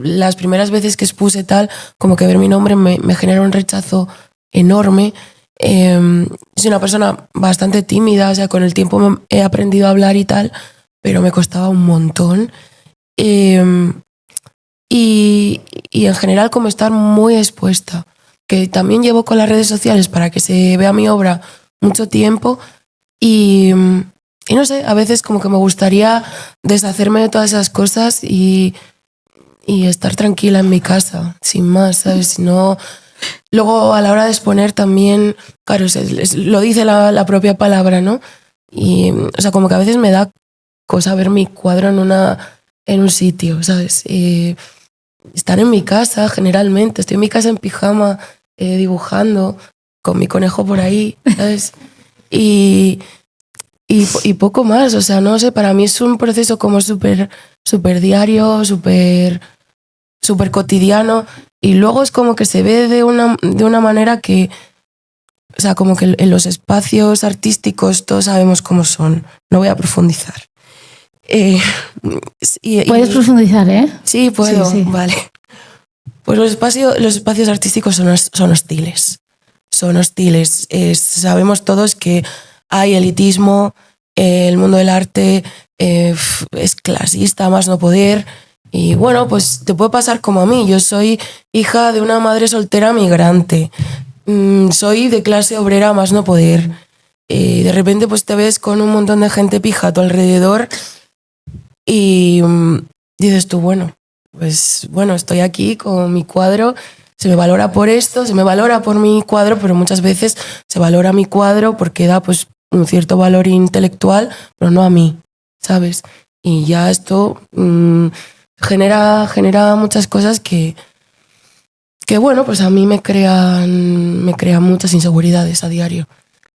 las primeras veces que expuse tal, como que ver mi nombre me genera un rechazo enorme. Soy una persona bastante tímida, o sea, con el tiempo he aprendido a hablar y tal, pero me costaba un montón. Y en general como estar muy expuesta, que también llevo con las redes sociales para que se vea mi obra mucho tiempo. Y no sé, a veces como que me gustaría deshacerme de todas esas cosas y estar tranquila en mi casa, sin más, ¿sabes? No, luego a la hora de exponer también, claro, lo dice la propia palabra, ¿no? Y, o sea, como que a veces me da cosa ver mi cuadro en un sitio, ¿sabes? Estar en mi casa, generalmente, estoy en mi casa en pijama, dibujando, con mi conejo por ahí, ¿sabes? Y poco más, o sea, no sé, para mí es un proceso como súper diario, súper cotidiano y luego es como que se ve de una manera que, o sea, como que en los espacios artísticos todos sabemos cómo son, no voy a profundizar. Puedes profundizar, ¿eh? Sí, puedo, sí. Vale. Pues los espacios artísticos son hostiles. Son hostiles. Sabemos todos que hay elitismo, el mundo del arte es clasista, más no poder. Y bueno, pues te puede pasar como a mí. Yo soy hija de una madre soltera migrante. Soy de clase obrera, más no poder. De repente pues te ves con un montón de gente pija a tu alrededor y dices tú, bueno, pues bueno, estoy aquí con mi cuadro, se me valora por esto, se me valora por mi cuadro, pero muchas veces se valora mi cuadro porque da pues un cierto valor intelectual, pero no a mí, ¿sabes? Y ya esto genera muchas cosas que bueno, pues a mí me crean muchas inseguridades a diario.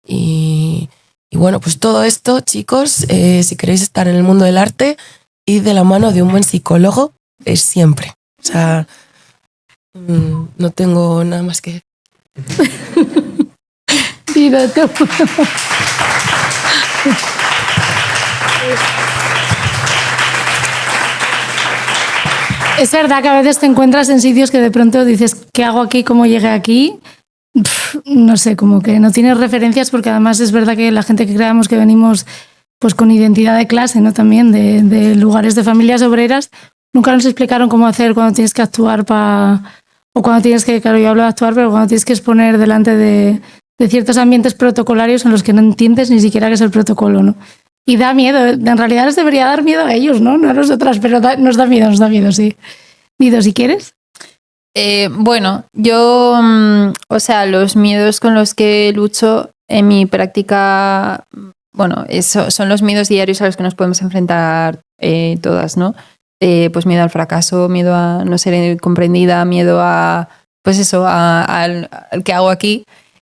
Y bueno, pues todo esto, chicos, si queréis estar en el mundo del arte, id de la mano de un buen psicólogo, es siempre. O sea, no tengo nada más que... Dilo tú. Es verdad que a veces te encuentras en sitios que de pronto dices, ¿qué hago aquí? ¿Cómo llegué aquí? No sé, como que no tienes referencias, porque además es verdad que la gente que creamos que venimos pues con identidad de clase, ¿no? También de lugares de familias obreras, nunca nos explicaron cómo hacer cuando tienes que actuar o cuando tienes que, claro, yo hablo de actuar, pero cuando tienes que exponer delante de ciertos ambientes protocolarios en los que no entiendes ni siquiera qué es el protocolo, ¿no? Y da miedo, en realidad les debería dar miedo a ellos, ¿no? No a nosotras, pero nos da miedo, sí. Dido, si quieres. Bueno, yo, o sea, los miedos con los que lucho en mi práctica, bueno, son los miedos diarios a los que nos podemos enfrentar todas, ¿no? Pues miedo al fracaso, miedo a no ser comprendida, miedo a, pues eso, al que hago aquí.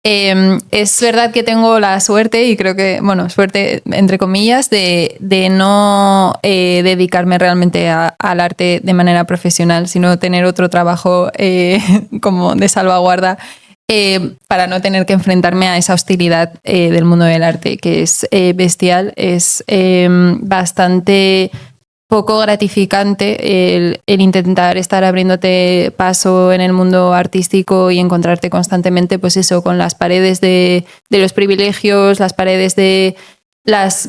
Es verdad que tengo la suerte, y creo que, bueno, suerte entre comillas, de no dedicarme realmente al arte de manera profesional, sino tener otro trabajo como de salvaguarda para no tener que enfrentarme a esa hostilidad del mundo del arte, que es bestial, es bastante poco gratificante el intentar estar abriéndote paso en el mundo artístico y encontrarte constantemente, pues eso, con las paredes de los privilegios, las paredes de las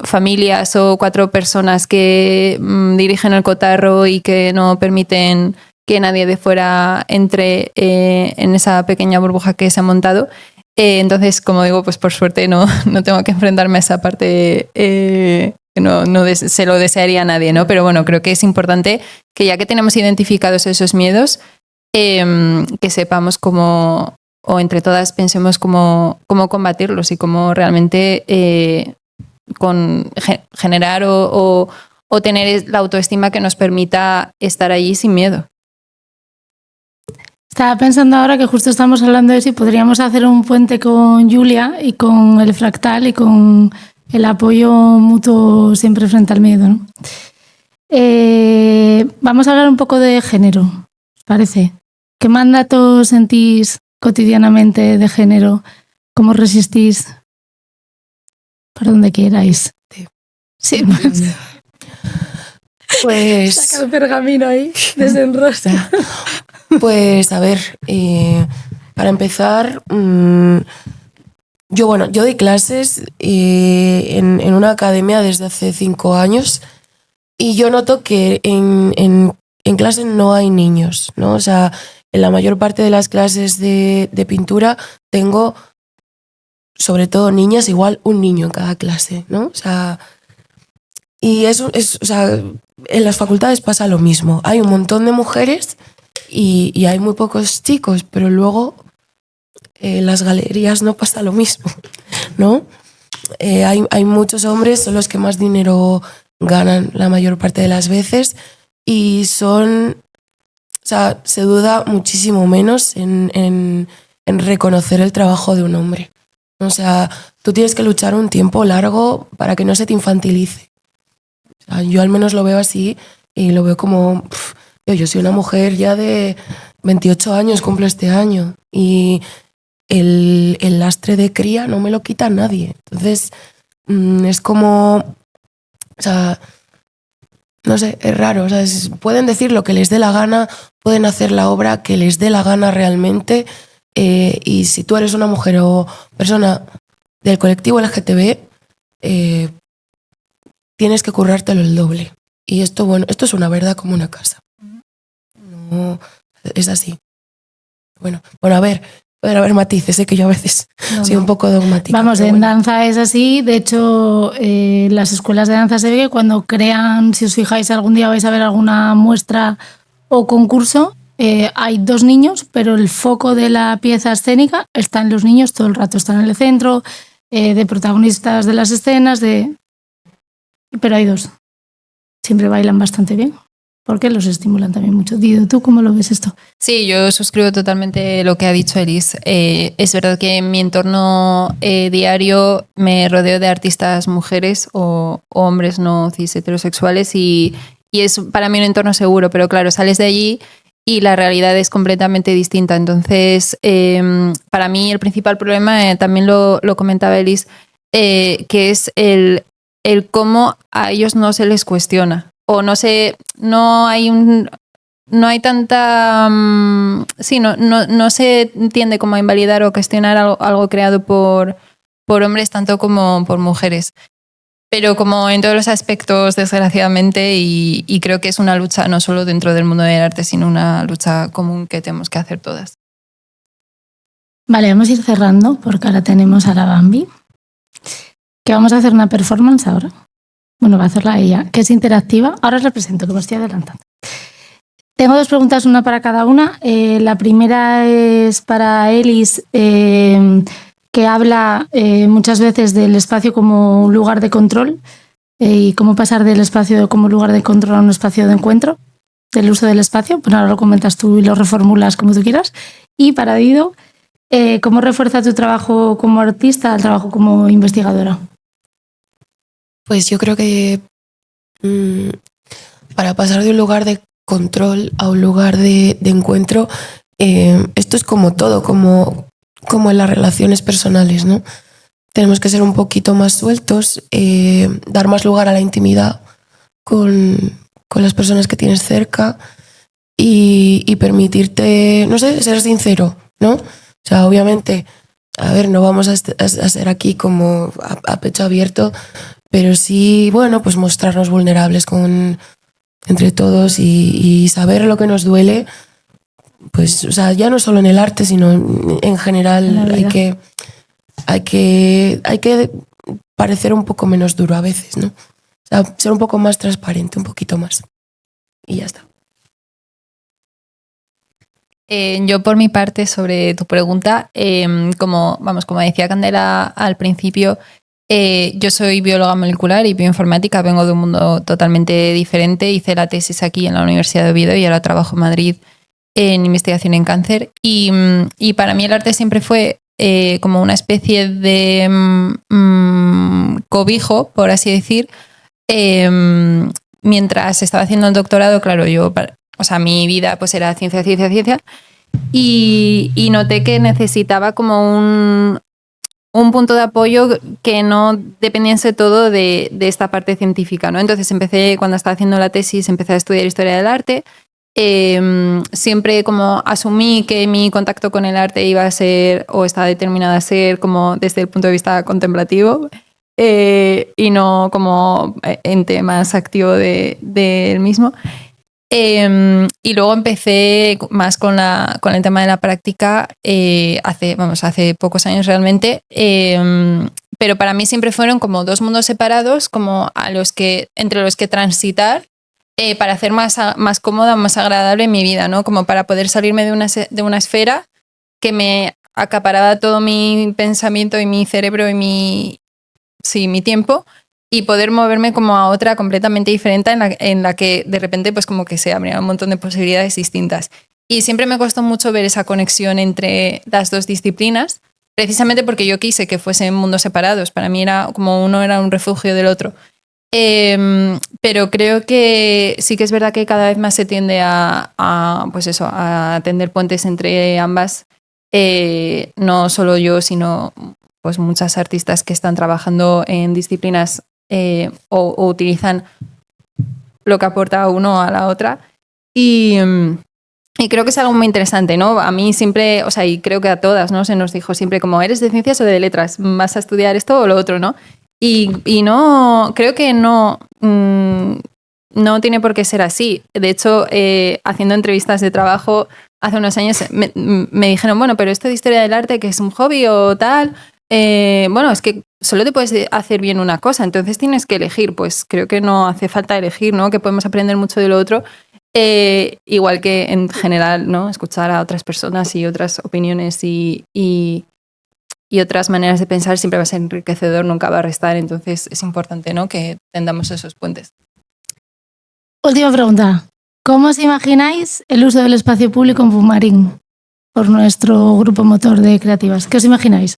familias o 4 personas que dirigen el cotarro y que no permiten que nadie de fuera entre en esa pequeña burbuja que se ha montado. Entonces, como digo, pues por suerte no tengo que enfrentarme a esa parte no se lo desearía a nadie, ¿no? Pero bueno, creo que es importante que ya que tenemos identificados esos miedos, que sepamos cómo, o entre todas pensemos cómo combatirlos y cómo realmente generar o tener la autoestima que nos permita estar allí sin miedo. Estaba pensando ahora que justo estamos hablando de eso y podríamos hacer un puente con Julia y con el Fractal y con el apoyo mutuo siempre frente al miedo, ¿no? Vamos a hablar un poco de género, ¿os parece? ¿Qué mandatos sentís cotidianamente de género? ¿Cómo resistís? Por donde queráis. Sí, pues... Saca el pergamino ahí, desenrosca. Pues a ver, para empezar... Yo doy clases en una academia desde hace 5 años y yo noto que en clase no hay niños, ¿no? O sea, en la mayor parte de las clases de pintura tengo, sobre todo niñas, igual un niño en cada clase, ¿no? O sea, y o sea, en las facultades pasa lo mismo. Hay un montón de mujeres y hay muy pocos chicos, pero luego... en las galerías no pasa lo mismo, ¿no? Hay muchos hombres, son los que más dinero ganan la mayor parte de las veces y o sea, se duda muchísimo menos en reconocer el trabajo de un hombre. O sea, tú tienes que luchar un tiempo largo para que no se te infantilice. O sea, yo al menos lo veo así y lo veo como... yo soy una mujer ya de 28 años, cumplo este año y... El lastre de cría no me lo quita nadie. Entonces, es como... O sea, no sé, es raro. O sea, pueden decir lo que les dé la gana, pueden hacer la obra que les dé la gana realmente, y si tú eres una mujer o persona del colectivo LGTB, tienes que currártelo el doble. Y esto, bueno, esto es una verdad como una casa. No, es así. Bueno, a ver... pueden haber matices, que yo a veces soy un poco dogmática. Vamos, en bueno. danza es así. De hecho, las escuelas de danza se ve que cuando crean, si os fijáis, algún día vais a ver alguna muestra o concurso, hay 2 niños, pero el foco de la pieza escénica está en los niños todo el rato. Están en el centro, de protagonistas de las escenas, pero hay 2. Siempre bailan bastante bien, porque los estimulan también mucho. Dido, ¿tú cómo lo ves esto? Sí, yo suscribo totalmente lo que ha dicho Elis. Es verdad que en mi entorno diario me rodeo de artistas mujeres o hombres no cis heterosexuales y es para mí un entorno seguro, pero claro, sales de allí y la realidad es completamente distinta. Entonces, para mí el principal problema, también lo comentaba Elis, que es el cómo a ellos no se les cuestiona o no hay tanta... sí, no se tiende como a invalidar o cuestionar algo creado por hombres tanto como por mujeres. Pero como en todos los aspectos, desgraciadamente, y creo que es una lucha no solo dentro del mundo del arte, sino una lucha común que tenemos que hacer todas. Vale, vamos a ir cerrando porque ahora tenemos a la Bambi, que vamos a hacer una performance ahora. Bueno, va a hacerla ella, que es interactiva. Ahora os la presento, que me estoy adelantando. Tengo 2 preguntas, una para cada una. La primera es para Elis, que habla muchas veces del espacio como un lugar de control y cómo pasar del espacio como lugar de control a un espacio de encuentro, del uso del espacio. Bueno, ahora lo comentas tú y lo reformulas como tú quieras. Y para Dido, ¿cómo refuerza tu trabajo como artista al trabajo como investigadora? Pues yo creo que para pasar de un lugar de control a un lugar de encuentro, esto es como todo, como en las relaciones personales, ¿no? Tenemos que ser un poquito más sueltos, dar más lugar a la intimidad con las personas que tienes cerca y permitirte, no sé, ser sincero, ¿no? O sea, obviamente, a ver, no vamos a ser aquí como a pecho abierto, pero sí, bueno, pues mostrarnos vulnerables entre todos y saber lo que nos duele. Pues, o sea, ya no solo en el arte, sino en general hay que parecer un poco menos duro a veces, ¿no? O sea, ser un poco más transparente, un poquito más. Y ya está. Yo por mi parte, sobre tu pregunta, como decía Candela al principio, yo soy bióloga molecular y bioinformática, vengo de un mundo totalmente diferente, hice la tesis aquí en la Universidad de Oviedo y ahora trabajo en Madrid en investigación en cáncer y para mí el arte siempre fue como una especie de cobijo, por así decir. Mientras estaba haciendo el doctorado, claro, mi vida pues era ciencia y noté que necesitaba como un punto de apoyo que no dependiese todo de esta parte científica, ¿no? Entonces cuando estaba haciendo la tesis, empecé a estudiar historia del arte. Siempre como asumí que mi contacto con el arte iba a ser o estaba determinada a ser como desde el punto de vista contemplativo y no como ente más activo del mismo. Y luego empecé más con el tema de la práctica hace pocos años realmente, pero para mí siempre fueron como 2 mundos separados como entre los que transitar para hacer más cómoda, más agradable mi vida, ¿no? Como para poder salirme de una esfera que me acaparaba todo mi pensamiento y mi cerebro y mi tiempo y poder moverme como a otra completamente diferente en la que de repente pues como que se abrían un montón de posibilidades distintas. Y siempre me costó mucho ver esa conexión entre las 2 disciplinas, precisamente porque yo quise que fuesen mundos separados. Para mí era como uno era un refugio del otro. Pero creo que sí que es verdad que cada vez más se tiende a tender puentes entre ambas. No solo yo, sino pues muchas artistas que están trabajando en disciplinas o utilizan lo que aporta uno a la otra. Y creo que es algo muy interesante, ¿no? A mí siempre, y creo que a todas, ¿no? Se nos dijo siempre como, ¿eres de ciencias o de letras? ¿Vas a estudiar esto o lo otro, no? Y no, creo que no tiene por qué ser así. De hecho, haciendo entrevistas de trabajo, hace unos años me dijeron, bueno, pero esto de historia del arte, que es un hobby o tal, bueno, es que solo te puedes hacer bien una cosa, entonces tienes que elegir. Pues creo que no hace falta elegir, ¿no? Que podemos aprender mucho de lo otro. Igual que en general, ¿no? Escuchar a otras personas y otras opiniones y otras maneras de pensar siempre va a ser enriquecedor, nunca va a restar. Entonces es importante, ¿no? Que tendamos esos puentes. Última pregunta. ¿Cómo os imagináis el uso del espacio público en Pumarín por nuestro grupo motor de creativas? ¿Qué os imagináis?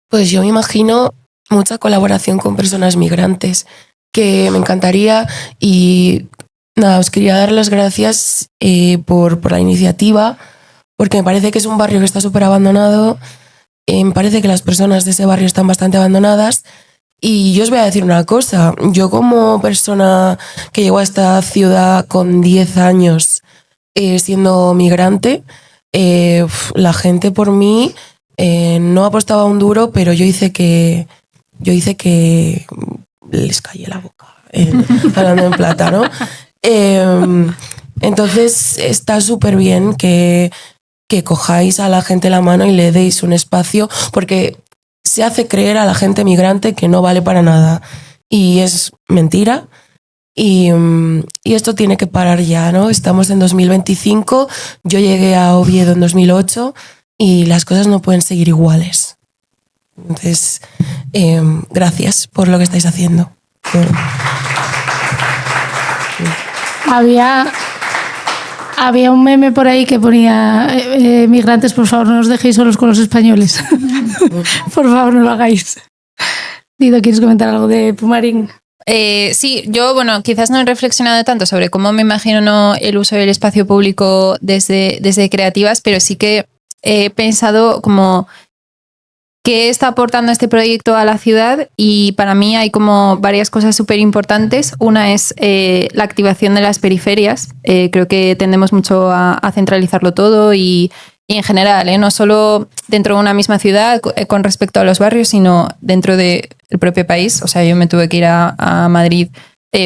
Pues yo me imagino mucha colaboración con personas migrantes, que me encantaría. Y nada, os quería dar las gracias por la iniciativa, porque me parece que es un barrio que está súper abandonado. Me parece que las personas de ese barrio están bastante abandonadas. Y yo os voy a decir una cosa. Yo, como persona que llegó a esta ciudad con 10 años siendo migrante, la gente por mí no apostaba un duro, pero yo hice que les callé la boca, hablando en plata, ¿no? Entonces está súper bien que cojáis a la gente la mano y le deis un espacio, porque se hace creer a la gente migrante que no vale para nada. Y es mentira. Y esto tiene que parar ya, ¿no? Estamos en 2025, yo llegué a Oviedo en 2008 y las cosas no pueden seguir iguales. Entonces, gracias por lo que estáis haciendo. Había un meme por ahí que ponía migrantes, por favor, no os dejéis solos con los españoles. Por favor, no lo hagáis. Dido, ¿quieres comentar algo de Pumarín? Sí, yo, bueno, quizás no he reflexionado tanto sobre cómo me imagino el uso del espacio público desde creativas, pero sí que he pensado como qué está aportando este proyecto a la ciudad, y para mí hay como varias cosas súper importantes. Una es la activación de las periferias. Creo que tendemos mucho a centralizarlo todo y en general, no solo dentro de una misma ciudad con respecto a los barrios, sino dentro del propio país. O sea, yo me tuve que ir a Madrid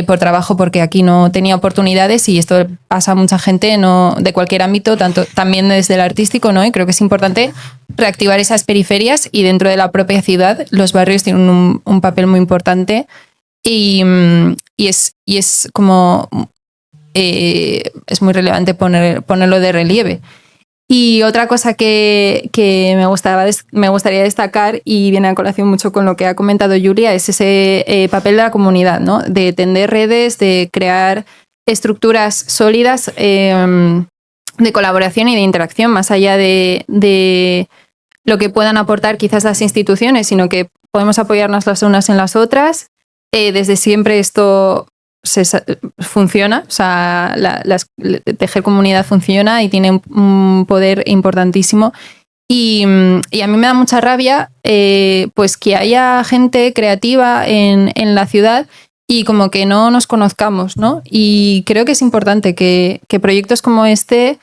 por trabajo porque aquí no tenía oportunidades, y esto pasa a mucha gente, no de cualquier ámbito, también desde el artístico, ¿no? Y creo que es importante reactivar esas periferias, y dentro de la propia ciudad los barrios tienen un papel muy importante, y es como es muy relevante ponerlo de relieve. Y otra cosa que me gustaría destacar, y viene a colación mucho con lo que ha comentado Julia, es ese papel de la comunidad, ¿no? De tender redes, de crear estructuras sólidas de colaboración y de interacción, más allá de lo que puedan aportar quizás las instituciones, sino que podemos apoyarnos las unas en las otras. Desde siempre esto funciona, o sea, tejer comunidad funciona y tiene un poder importantísimo, y a mí me da mucha rabia pues que haya gente creativa en la ciudad y como que no nos conozcamos, ¿no? Y creo que es importante que proyectos como este,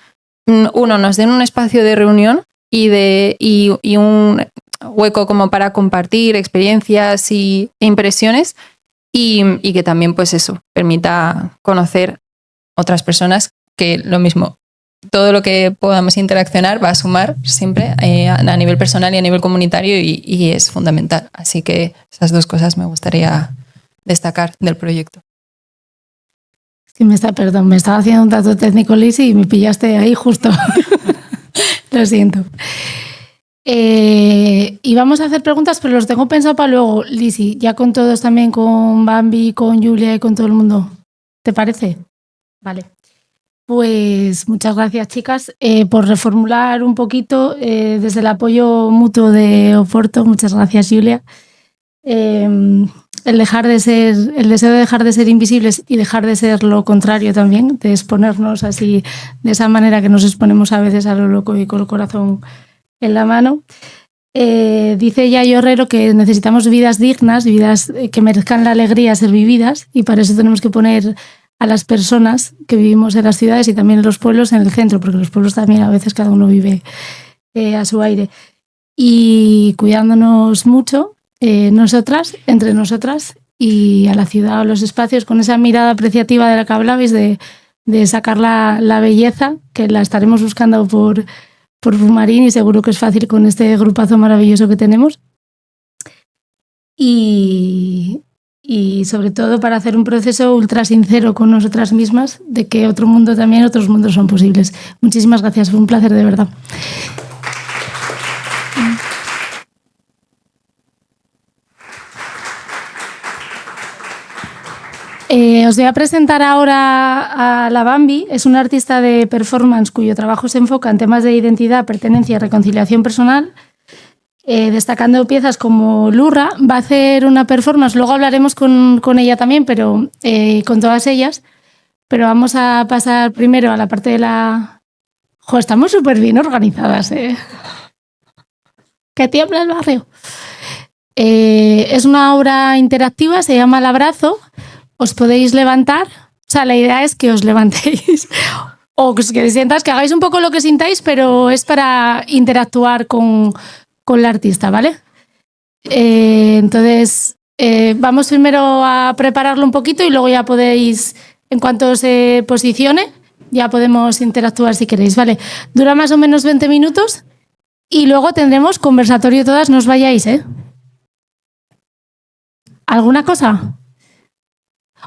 uno, nos den un espacio de reunión y un hueco como para compartir experiencias e impresiones, y que también, pues eso, permita conocer otras personas, que lo mismo, todo lo que podamos interaccionar va a sumar siempre a nivel personal y a nivel comunitario, y es fundamental. Así que esas dos cosas me gustaría destacar del proyecto. Es que me estaba haciendo un dato técnico, Lizzy, y me pillaste ahí justo. Lo siento. Y vamos a hacer preguntas, pero los tengo pensado para luego, Lizzy, ya con todos también, con Bambi, con Julia y con todo el mundo. ¿Te parece? Vale. Pues muchas gracias, chicas, por reformular un poquito desde el apoyo mutuo de Oporto. Muchas gracias, Julia. El deseo de dejar de ser invisibles y dejar de ser lo contrario también, de exponernos así, de esa manera que nos exponemos a veces a lo loco y con el corazón en la mano. Dice Yayo Herrero que necesitamos vidas dignas, vidas que merezcan la alegría de ser vividas, y para eso tenemos que poner a las personas que vivimos en las ciudades y también en los pueblos en el centro, porque los pueblos también a veces cada uno vive a su aire. Y cuidándonos mucho, nosotras, entre nosotras, y a la ciudad o los espacios, con esa mirada apreciativa de la que hablabais, de de sacar la belleza, que la estaremos buscando por Fumarín y seguro que es fácil con este grupazo maravilloso que tenemos. Y sobre todo para hacer un proceso ultra sincero con nosotras mismas de que otro mundo también, otros mundos son posibles. Muchísimas gracias, fue un placer de verdad. Os voy a presentar ahora a la Bambi. Es una artista de performance cuyo trabajo se enfoca en temas de identidad, pertenencia y reconciliación personal, destacando piezas como Lurra. Va a hacer una performance, luego hablaremos con ella también, pero con todas ellas. Pero vamos a pasar primero a la parte de la... ¡Jo, estamos súper bien organizadas! ¡Que tiembla el barrio! Es una obra interactiva, se llama El Abrazo. Os podéis levantar, o sea, la idea es que os levantéis o que sientáis, que hagáis un poco lo que sintáis, pero es para interactuar con la artista, ¿vale? Entonces, vamos primero a prepararlo un poquito y luego ya podéis, en cuanto se posicione, ya podemos interactuar si queréis, ¿vale? Dura más o menos 20 minutos y luego tendremos conversatorio todas, no os vayáis, ¿eh? ¿Alguna cosa?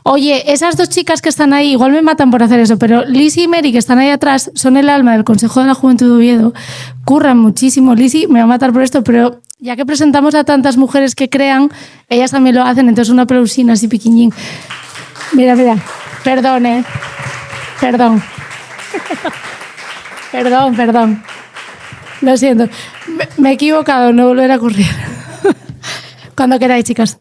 Oye, esas dos chicas que están ahí, igual me matan por hacer eso, pero Lizy y Mary, que están ahí atrás, son el alma del Consejo de la Juventud de Oviedo, curran muchísimo. Lizy me va a matar por esto, pero ya que presentamos a tantas mujeres que crean, ellas también lo hacen, entonces un aplausín así piquiñín. Mira, perdón, perdón. Perdón. Lo siento, me he equivocado, no volverá a ocurrir. Cuando queráis, chicas.